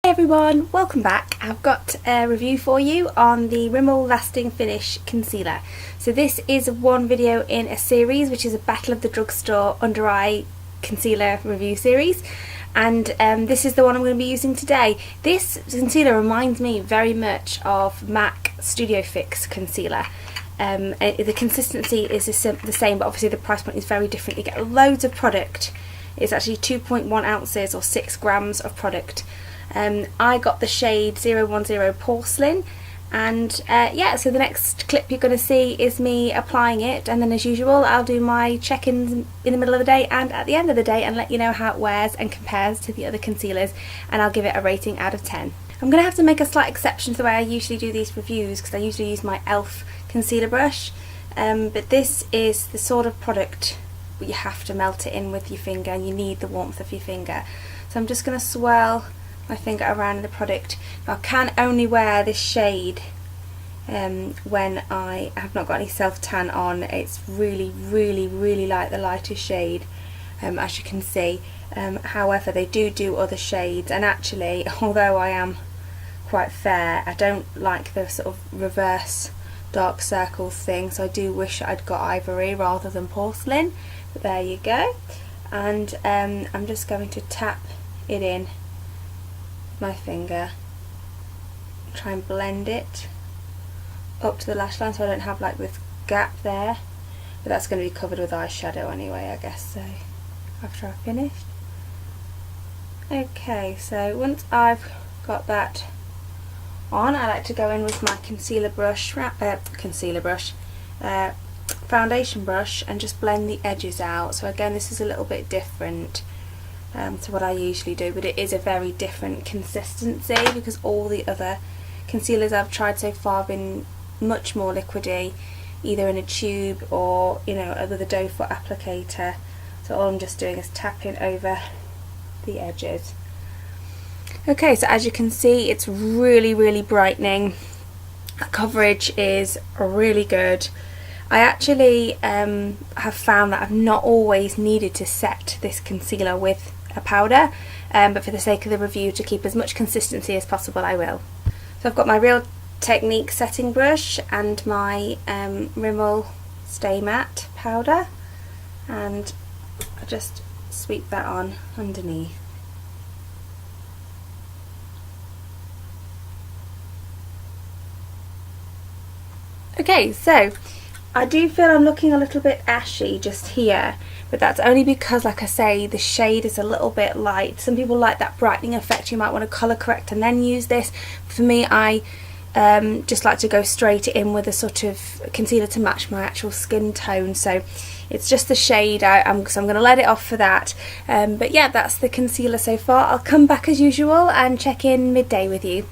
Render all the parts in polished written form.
Hey everyone, welcome back. I've got a review for you on the Rimmel Lasting Finish Concealer. So this is one video in a series which is a Battle of the Drugstore Under Eye Concealer review series, and this is the one I'm going to be using today. This concealer reminds me very much of MAC Studio Fix concealer. The consistency is the same, but obviously the price point is very different. You get loads of product. It's actually 2.1 ounces or 6 grams of product. I got the shade 010 Porcelain, and yeah, so the next clip you're going to see is me applying it, and then as usual I'll do my check-ins in the middle of the day and at the end of the day and let you know how it wears and compares to the other concealers, and I'll give it a rating out of 10. I'm going to have to make a slight exception to the way I usually do these reviews because I usually use my e.l.f. concealer brush, but this is the sort of product where you have to melt it in with your finger and you need the warmth of your finger. So I'm just going to swirl my finger around the product. Now, I can only wear this shade when I have not got any self-tan on. It's really like the lighter shade, as you can see. However, they do other shades, and actually, although I am quite fair, I don't like the sort of reverse dark circles thing, so I do wish I'd got ivory rather than porcelain, but there you go. And I'm just going to tap it in my finger, try and blend it up to the lash line so I don't have like this gap there, but that's going to be covered with eyeshadow anyway, I guess, so after I've finished. Okay, so once I've got that on, I like to go in with my foundation brush and just blend the edges out. So again, this is a little bit different to what I usually do, but it is a very different consistency because all the other concealers I've tried so far have been much more liquidy, either in a tube or, you know, with a doe foot applicator. So all I'm just doing is tapping over the edges. Okay, so as you can see, it's really brightening. The coverage is really good. I actually have found that I've not always needed to set this concealer with a powder, but for the sake of the review, to keep as much consistency as possible, I will. So I've got my Real Technique setting brush and my Rimmel Stay Matte powder, and I just sweep that on underneath. Okay, so I do feel I'm looking a little bit ashy just here, but that's only because, like I say, the shade is a little bit light. Some people like that brightening effect. You might want to colour correct and then use this. For me, I just like to go straight in with a sort of concealer to match my actual skin tone. So it's just the shade, so I'm going to let it off for that. But yeah, that's the concealer so far. I'll come back as usual and check in midday with you.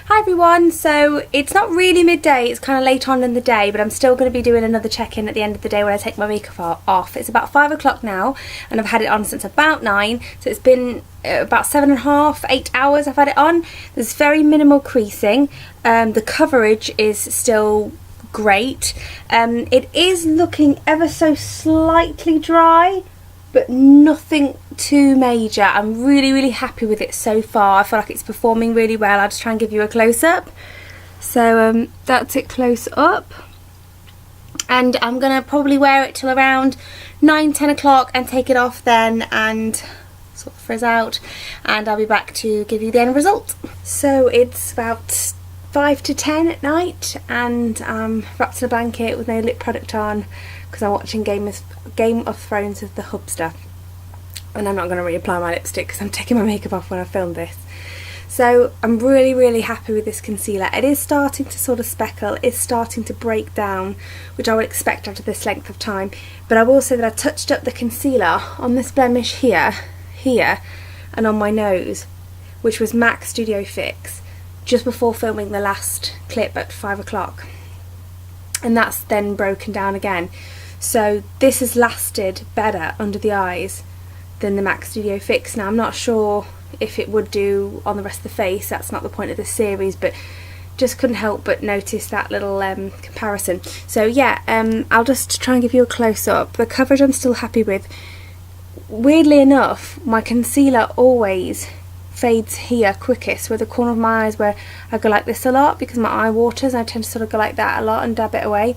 Hi everyone, so it's not really midday, it's kind of late on in the day, but I'm still going to be doing another check-in at the end of the day when I take my makeup off. It's about 5 o'clock now, and I've had it on since about 9, so it's been about 7.5, 8 hours I've had it on. There's very minimal creasing. The coverage is still great. It is looking ever so slightly dry, but nothing too major. I'm really happy with it so far. I feel like it's performing really well. I'll just try and give you a close-up. So that's it close up, and I'm gonna probably wear it till around 9-10 o'clock and take it off then and sort of frizz out, and I'll be back to give you the end result. So it's about 5 to 10 at night, and I'm wrapped in a blanket with no lip product on because I'm watching Game of Thrones with the hubster, and I'm not going to reapply my lipstick because I'm taking my makeup off when I film this. So I'm really happy with this concealer. It is starting to sort of speckle, it's starting to break down, which I would expect after this length of time, but I will say that I touched up the concealer on this blemish here, and on my nose, which was MAC Studio Fix, just before filming the last clip at 5 o'clock, and that's then broken down again. So this has lasted better under the eyes than the MAC Studio Fix. Now I'm not sure if it would do on the rest of the face, that's not the point of this series, but just couldn't help but notice that little comparison. So yeah, I'll just try and give you a close-up. The coverage I'm still happy with. weirdly enough, my concealer always fades here quickest, where the corner of my eyes, where I go like this a lot because my eye waters, and I tend to sort of go like that a lot and dab it away.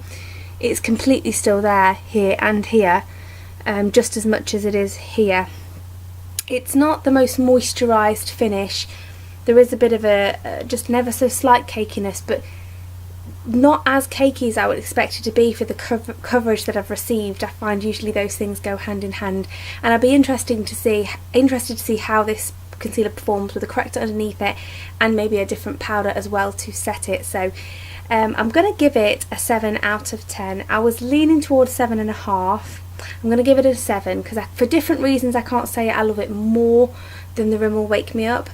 It's completely still there here and here, just as much as it is here. It's not the most moisturised finish. There is a bit of a just an ever so slight cakiness, but not as cakey as I would expect it to be for the coverage that I've received. I find usually those things go hand in hand, and I'd be interested to see how this concealer performs with a corrector underneath it and maybe a different powder as well to set it. So I'm going to give it a 7 out of 10. I was leaning towards 7.5. I'm going to give it a 7 because for different reasons I can't say I love it more than the Rimmel Wake Me Up,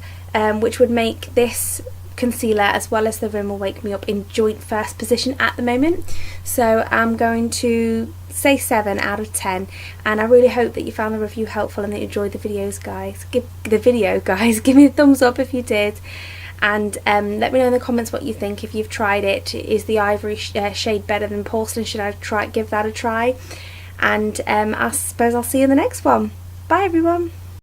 which would make this concealer as well as the Rimmel Wake Me Up in joint first position at the moment. So I'm going to say 7 out of 10, and I really hope that you found the review helpful and that you enjoyed the videos, guys. Give me a thumbs up if you did, and let me know in the comments what you think. If you've tried it, is the ivory shade better than porcelain? Should I give that a try? And I suppose I'll see you in the next one. Bye everyone.